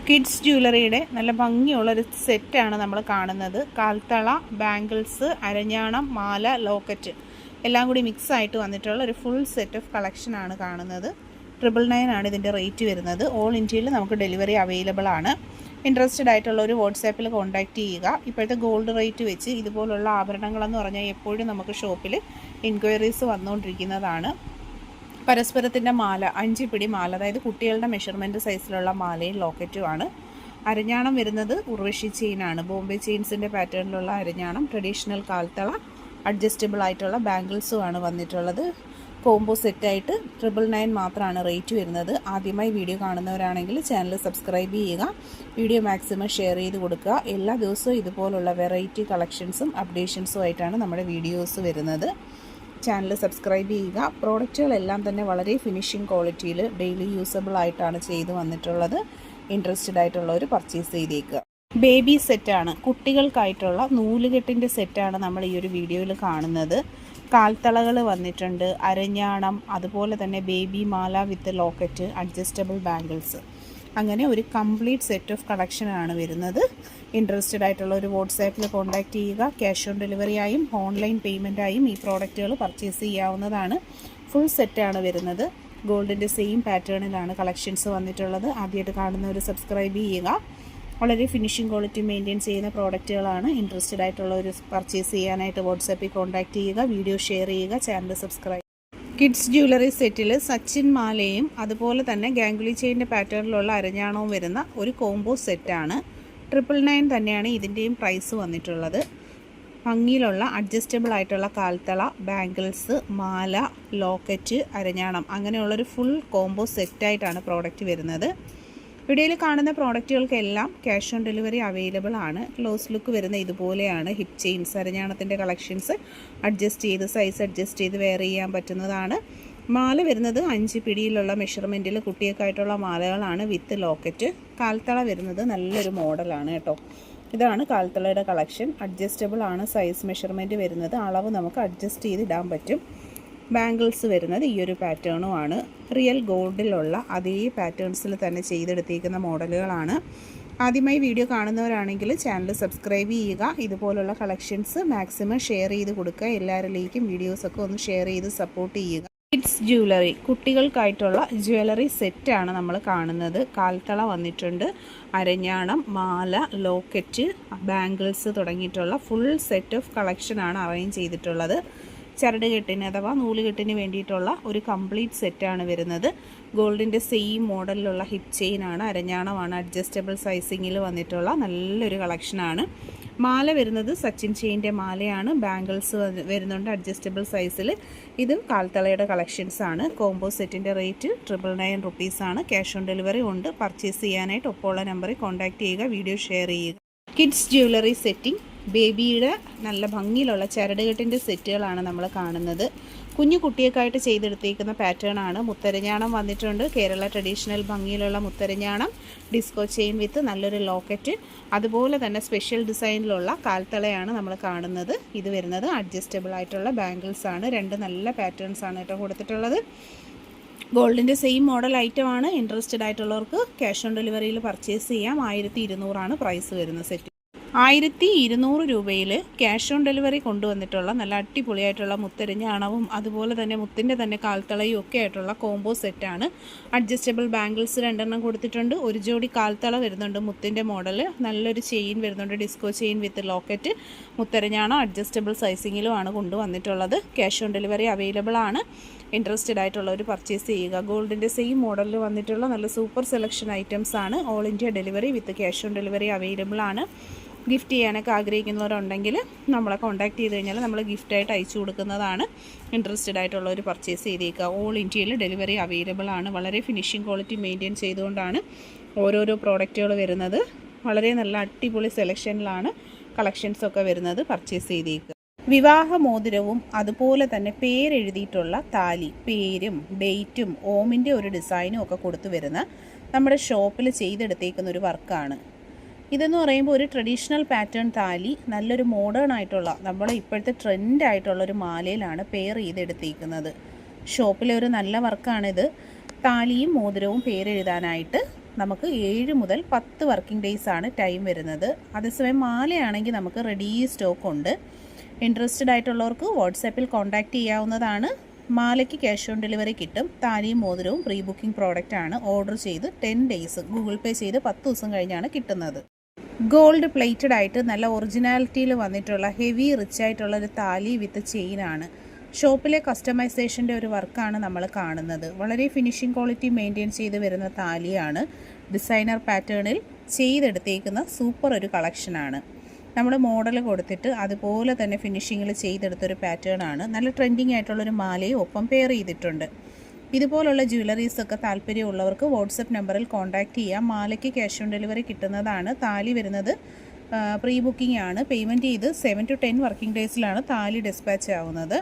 Kids ജ്വല്ലറിയുടെ നല്ല ഭംഗിയുള്ളൊരു സെറ്റാണ് നമ്മൾ കാണുന്നത്. കാൽത്തള, ബാംഗിൾസ്, അരഞ്ഞാണം, മാല, ലോക്കറ്റ് എല്ലാം കൂടി മിക്സ് ആയിട്ട് വന്നിട്ടുള്ള ഒരു ഫുൾ സെറ്റ് ഓഫ് കളക്ഷനാണ് കാണുന്നത്. 999 ആണ് ഇതിൻ്റെ റേറ്റ് വരുന്നത്. ഓൾ ഇന്ത്യയിൽ നമുക്ക് ഡെലിവറി അവൈലബിൾ ആണ്. ഇൻട്രസ്റ്റഡ് ആയിട്ടുള്ളൊരു വാട്സാപ്പിൽ കോൺടാക്റ്റ് ചെയ്യുക. ഇപ്പോഴത്തെ ഗോൾഡ് റേറ്റ് വെച്ച് ഇതുപോലുള്ള ആഭരണങ്ങളെന്ന് പറഞ്ഞാൽ എപ്പോഴും നമുക്ക് ഷോപ്പിൽ എൻക്വയറീസ് വന്നുകൊണ്ടിരിക്കുന്നതാണ്. പരസ്പരത്തിൻ്റെ മാല, 5 പിടി മാല, അതായത് കുട്ടികളുടെ മെഷർമെൻറ്റ് സൈസിലുള്ള മാലയും ലോക്കറ്റുമാണ്. അരഞ്ഞാണം വരുന്നത് ഉർവശി ചെയിനാണ്. ബോംബെ ചെയിൻസിൻ്റെ പാറ്റേണിലുള്ള അരഞ്ഞാണം, ട്രഡീഷണൽ കാൽത്തള, അഡ്ജസ്റ്റബിൾ ആയിട്ടുള്ള ബാംഗിൾസുമാണ് വന്നിട്ടുള്ളത്. കോംബോ സെറ്റായിട്ട് 999 മാത്രമാണ് റേറ്റ് വരുന്നത്. ആദ്യമായി വീഡിയോ കാണുന്നവരാണെങ്കിൽ ചാനൽ സബ്സ്ക്രൈബ് ചെയ്യുക, വീഡിയോ മാക്സിമം ഷെയർ ചെയ്ത് കൊടുക്കുക. എല്ലാ ദിവസവും ഇതുപോലുള്ള വെറൈറ്റി കളക്ഷൻസും അപ്ഡേഷൻസും ആയിട്ടാണ് നമ്മുടെ വീഡിയോസ് വരുന്നത്. ചാനൽ സബ്സ്ക്രൈബ് ചെയ്യുക. പ്രോഡക്റ്റുകളെല്ലാം തന്നെ വളരെ ഫിനിഷിംഗ് ക്വാളിറ്റിയിൽ ഡെയിലി യൂസബിൾ ആയിട്ടാണ് ചെയ്തു വന്നിട്ടുള്ളത്. ഇൻട്രസ്റ്റഡ് ആയിട്ടുള്ളവർ പർച്ചേസ് ചെയ്തേക്കുക. ബേബി സെറ്റാണ്, കുട്ടികൾക്കായിട്ടുള്ള നൂലുകെട്ടിൻ്റെ സെറ്റാണ് നമ്മൾ ഈ ഒരു വീഡിയോയിൽ കാണുന്നത്. കാൽത്തളകൾ വന്നിട്ടുണ്ട്, അരഞ്ഞാണം, അതുപോലെ തന്നെ ബേബി മാല വിത്ത് ലോക്കറ്റ്, അഡ്ജസ്റ്റബിൾ ബാംഗിൾസ്, അങ്ങനെ ഒരു കംപ്ലീറ്റ് സെറ്റ് ഓഫ് കളക്ഷനാണ് വരുന്നത്. ഇൻട്രസ്റ്റഡ് ആയിട്ടുള്ള ഒരു വാട്സാപ്പിൽ കോൺടാക്റ്റ് ചെയ്യുക. ക്യാഷ് ഓൺ ഡെലിവറി ആയും ഓൺലൈൻ പേയ്മെൻറ്റായും ഈ പ്രോഡക്റ്റുകൾ പർച്ചേസ് ചെയ്യാവുന്നതാണ്. ഫുൾ സെറ്റാണ് വരുന്നത്. ഗോൾഡിൻ്റെ സെയിം പാറ്റേണിലാണ് കളക്ഷൻസ് വന്നിട്ടുള്ളത്. ആദ്യമായിട്ട് കാണുന്നവർ സബ്സ്ക്രൈബ് ചെയ്യുക. വളരെ ഫിനിഷിംഗ് ക്വാളിറ്റി മെയിൻറ്റെയിൻ ചെയ്യുന്ന പ്രോഡക്റ്റുകളാണ്. ഇൻട്രസ്റ്റഡ് ആയിട്ടുള്ളവർ പർച്ചേസ് ചെയ്യാനായിട്ട് വാട്സാപ്പിൽ കോൺടാക്റ്റ് ചെയ്യുക, വീഡിയോ ഷെയർ ചെയ്യുക, ചാനൽ സബ്സ്ക്രൈബ്. കിഡ്സ് ജ്വല്ലറി സെറ്റിൽ സച്ചിൻ മാലയും അതുപോലെ തന്നെ ഗാംഗുലി ചെയിൻ്റെ പാറ്റേണിലുള്ള അരഞ്ഞാണവും വരുന്ന ഒരു കോംബോ സെറ്റാണ്. 999 തന്നെയാണ് ഇതിൻ്റെയും പ്രൈസ് വന്നിട്ടുള്ളത്. ഭംഗിയിലുള്ള അഡ്ജസ്റ്റബിൾ ആയിട്ടുള്ള കാൽത്തള, ബാംഗിൾസ്, മാല, ലോക്കറ്റ്, അരഞ്ഞാണം, അങ്ങനെയുള്ളൊരു ഫുൾ കോംബോ സെറ്റായിട്ടാണ് പ്രോഡക്റ്റ് വരുന്നത്. വീഡിയോയിൽ കാണുന്ന പ്രോഡക്റ്റുകൾക്കെല്ലാം ക്യാഷ് ഓൺ ഡെലിവറി അവൈലബിൾ ആണ്. ക്ലോസ് ലുക്ക് വരുന്ന ഇതുപോലെയാണ്. ഹിപ്പ് ചെയിൻസ്, അരഞ്ഞാണത്തിൻ്റെ കളക്ഷൻസ് അഡ്ജസ്റ്റ് ചെയ്ത് സൈസ് അഡ്ജസ്റ്റ് ചെയ്ത് വെയർ ചെയ്യാൻ പറ്റുന്നതാണ്. മാല വരുന്നത് 5 പിടിയിലുള്ള മെഷർമെൻറ്റിൽ കുട്ടിയൊക്കെയായിട്ടുള്ള മാലകളാണ് വിത്ത് ലോക്കറ്റ്. കാൽത്തള വരുന്നത് നല്ലൊരു മോഡലാണ് കേട്ടോ. ഇതാണ് കാൽത്തളയുടെ കളക്ഷൻ. അഡ്ജസ്റ്റബിൾ ആണ് സൈസ് മെഷർമെൻറ്റ് വരുന്നത്. അളവ് നമുക്ക് അഡ്ജസ്റ്റ് ചെയ്ത് ഇടാൻ പറ്റും. ബാംഗിൾസ് വരുന്നത് ഈ ഒരു പാറ്റേണുമാണ്. റിയൽ ഗോൾഡിലുള്ള അതേ പാറ്റേൺസിൽ തന്നെ ചെയ്തെടുത്തിരിക്കുന്ന മോഡലുകളാണ്. ആദ്യമായി വീഡിയോ കാണുന്നവരാണെങ്കിൽ ചാനൽ സബ്സ്ക്രൈബ് ചെയ്യുക. ഇതുപോലുള്ള കളക്ഷൻസ് മാക്സിമം ഷെയർ ചെയ്ത് കൊടുക്കുക. എല്ലാവരിലേക്കും വീഡിയോസൊക്കെ ഒന്ന് ഷെയർ ചെയ്ത് സപ്പോർട്ട് ചെയ്യുക. കിഡ്സ് ജ്വല്ലറി, കുട്ടികൾക്കായിട്ടുള്ള ജ്വല്ലറി സെറ്റാണ് നമ്മൾ കാണുന്നത്. കാൽത്തള വന്നിട്ടുണ്ട്, അരഞ്ഞാണം, മാല, ലോക്കറ്റ്, ബാംഗിൾസ് തുടങ്ങിയിട്ടുള്ള ഫുൾ സെറ്റ് ഓഫ് കളക്ഷനാണ് അറേഞ്ച് ചെയ്തിട്ടുള്ളത്. ചരട് കെട്ടിന് അഥവാ നൂലുകെട്ടിന് വേണ്ടിയിട്ടുള്ള ഒരു കംപ്ലീറ്റ് സെറ്റാണ് വരുന്നത്. ഗോൾഡിൻ്റെ സെയിം മോഡലിലുള്ള ഹിപ്പ് ചെയിനാണ്, അരഞ്ഞാണമാണ് അഡ്ജസ്റ്റബിൾ സൈസിങ്ങിൽ വന്നിട്ടുള്ള നല്ലൊരു കളക്ഷനാണ്. മാല വരുന്നത് സച്ചിൻ ചെയിൻ്റെ മാലയാണ്. ബാംഗിൾസ് വരുന്നുണ്ട് അഡ്ജസ്റ്റബിൾ സൈസിൽ. ഇത് കാൽത്തളയുടെ കളക്ഷൻസാണ്. കോംബോ സെറ്റിൻ്റെ റേറ്റ് 999 റുപ്പീസാണ്. ക്യാഷ് ഓൺ ഡെലിവറി ഉണ്ട്. പർച്ചേസ് ചെയ്യാനായിട്ട് ഒപ്പമുള്ള നമ്പറിൽ കോൺടാക്റ്റ് ചെയ്യുക, വീഡിയോ ഷെയർ ചെയ്യുക. കിഡ്സ് ജ്വല്ലറി സെറ്റിംഗ്, ബേബിയുടെ നല്ല ഭംഗിയിലുള്ള ചരടുകെട്ടിൻ്റെ സെറ്റുകളാണ് നമ്മൾ കാണുന്നത്. കുഞ്ഞു കുട്ടിയൊക്കെയായിട്ട് ചെയ്തെടുത്തേക്കുന്ന പാറ്റേൺ ആണ്. മുത്തരഞ്ഞാണം വന്നിട്ടുണ്ട്, കേരള ട്രഡീഷണൽ ഭംഗിയിലുള്ള മുത്തരഞ്ഞാണം, ഡിസ്കോ ചെയിൻ വിത്ത് നല്ലൊരു ലോക്കറ്റ്, അതുപോലെ തന്നെ സ്പെഷ്യൽ ഡിസൈനിലുള്ള കാൽത്തളയാണ് നമ്മൾ കാണുന്നത്. ഇത് വരുന്നത് അഡ്ജസ്റ്റബിൾ ആയിട്ടുള്ള ബാംഗിൾസ് ആണ്. 2 നല്ല പാറ്റേൺസ് ആണ് കേട്ടോ കൊടുത്തിട്ടുള്ളത്. ഗോൾഡിൻ്റെ സെയിം മോഡൽ ഐറ്റമാണ്. ഇൻട്രസ്റ്റഡ് ആയിട്ടുള്ളവർക്ക് ക്യാഷ് ഓൺ ഡെലിവറിയിൽ പർച്ചേസ് ചെയ്യാം. 1200 പ്രൈസ് വരുന്ന സെറ്റ്. 1200 രൂപയിൽ ക്യാഷ് ഓൺ ഡെലിവറി കൊണ്ടുവന്നിട്ടുള്ള നല്ല അടിപൊളിയായിട്ടുള്ള മുത്തരഞ്ഞാണവും അതുപോലെ തന്നെ മുത്തിൻ്റെ തന്നെ കാൽത്തളയും ഒക്കെ ആയിട്ടുള്ള കോംബോ സെറ്റാണ്. അഡ്ജസ്റ്റബിൾ ബാംഗിൾസ് 2 കൊടുത്തിട്ടുണ്ട്. ഒരു ജോഡി കാൽത്തള വരുന്നുണ്ട് മുത്തിൻ്റെ മോഡൽ. നല്ലൊരു ചെയിൻ വരുന്നുണ്ട്, ഡിസ്കോ ചെയിൻ വിത്ത് ലോക്കറ്റ്. മുത്തരഞ്ഞാണം അഡ്ജസ്റ്റബിൾ സൈസിങ്ങിലുമാണ് കൊണ്ടുവന്നിട്ടുള്ളത്. ക്യാഷ് ഓൺ ഡെലിവറി അവൈലബിൾ ആണ്. ഇൻട്രസ്റ്റഡ് ആയിട്ടുള്ളവർ പർച്ചേസ് ചെയ്യുക. ഗോൾഡിൻ്റെ സെയിം മോഡലിൽ വന്നിട്ടുള്ള നല്ല സൂപ്പർ സെലക്ഷൻ ഐറ്റംസ് ആണ്. All India delivery with cash on delivery available ആണ്. ഗിഫ്റ്റ് ചെയ്യാനൊക്കെ ആഗ്രഹിക്കുന്നവരുണ്ടെങ്കിൽ നമ്മളെ കോൺടാക്ട് ചെയ്ത് കഴിഞ്ഞാൽ നമ്മൾ ഗിഫ്റ്റായിട്ട് അയച്ചു കൊടുക്കുന്നതാണ്. ഇൻട്രസ്റ്റഡ് ആയിട്ടുള്ളവർ പർച്ചേസ് ചെയ്തേക്കുക. ഓൾ ഇന്ത്യയിൽ ഡെലിവറി അവൈലബിൾ ആണ്. വളരെ ഫിനിഷിംഗ് ക്വാളിറ്റി മെയിൻറ്റെയിൻ ചെയ്തുകൊണ്ടാണ് ഓരോരോ പ്രോഡക്റ്റുകൾ വരുന്നത്. വളരെ നല്ല അടിപൊളി സെലക്ഷനിലാണ് കളക്ഷൻസൊക്കെ വരുന്നത്. പർച്ചേസ് ചെയ്തേക്കുക. വിവാഹമോതിരവും അതുപോലെ തന്നെ പേരെഴുതിയിട്ടുള്ള താലി, പേരും ഡേറ്റും ഓമിൻ്റെ ഒരു ഡിസൈനും ഒക്കെ കൊടുത്തു വരുന്ന നമ്മുടെ ഷോപ്പിൽ ചെയ്തെടുത്തേക്കുന്ന ഒരു വർക്കാണ്. ഇതെന്ന് പറയുമ്പോൾ ഒരു ട്രഡീഷണൽ പാറ്റേൺ താലി നല്ലൊരു മോഡേൺ ആയിട്ടുള്ള നമ്മുടെ ഇപ്പോഴത്തെ ട്രെൻഡ് ആയിട്ടുള്ളൊരു മാലയിലാണ് പെയർ ചെയ്തെടുത്തിരിക്കുന്നത്. ഷോപ്പിലെ ഒരു നല്ല വർക്കാണിത്. താലിയും മോതിരവും പേരെഴുതാനായിട്ട് നമുക്ക് 7 മുതൽ 10 വർക്കിംഗ് ഡേയ്സ് ആണ് ടൈം വരുന്നത്. അതേസമയം മാലയാണെങ്കിൽ നമുക്ക് റെഡി സ്റ്റോക്ക് ഉണ്ട്. ഇൻട്രസ്റ്റഡ് ആയിട്ടുള്ളവർക്ക് വാട്സാപ്പിൽ കോൺടാക്റ്റ് ചെയ്യാവുന്നതാണ്. മാലയ്ക്ക് ക്യാഷ് ഓൺ ഡെലിവറി കിട്ടും. താലിയും മോതിരവും പ്രീ ബുക്കിംഗ് പ്രോഡക്റ്റ് ആണ്. ഓർഡർ ചെയ്ത് 10 ഡേയ്സ് ഗൂഗിൾ പേ ചെയ്ത് 10 ദിവസം കഴിഞ്ഞാണ് കിട്ടുന്നത്. ഗോൾഡ് പ്ലേറ്റഡ് ആയിട്ട് നല്ല ഒറിജിനാലിറ്റിയിൽ വന്നിട്ടുള്ള ഹെവി റിച്ച് ആയിട്ടുള്ള ഒരു താലി വിത്ത് ചെയിനാണ്. ഷോപ്പിലെ കസ്റ്റമൈസേഷൻ്റെ ഒരു വർക്കാണ് നമ്മൾ കാണുന്നത്. വളരെ ഫിനിഷിംഗ് ക്വാളിറ്റി മെയിൻറ്റെയിൻ ചെയ്ത് വരുന്ന താലിയാണ്. ഡിസൈനർ പാറ്റേണിൽ ചെയ്തെടുത്തേക്കുന്ന സൂപ്പർ ഒരു കളക്ഷനാണ്. നമ്മൾ മോഡൽ കൊടുത്തിട്ട് അതുപോലെ തന്നെ ഫിനിഷിങ്ങിൽ ചെയ്തെടുത്തൊരു പാറ്റേൺ ആണ്. നല്ല ട്രെൻഡിങ് ആയിട്ടുള്ളൊരു മാലയും ഒപ്പം പെയർ ചെയ്തിട്ടുണ്ട്. ഇതുപോലുള്ള ജ്വല്ലറീസൊക്കെ താല്പര്യമുള്ളവർക്ക് വാട്സപ്പ് നമ്പറിൽ കോൺടാക്റ്റ് ചെയ്യാം. മാലയ്ക്ക് ക്യാഷ് ഓൺ ഡെലിവറി കിട്ടുന്നതാണ്. താലി വരുന്നത് പ്രീ ബുക്കിംഗ് ആണ്. പേയ്മെൻറ്റ് ചെയ്ത് 7 to 10 വർക്കിംഗ് ഡേയ്സിലാണ് താലി ഡിസ്പാച്ച് ആവുന്നത്.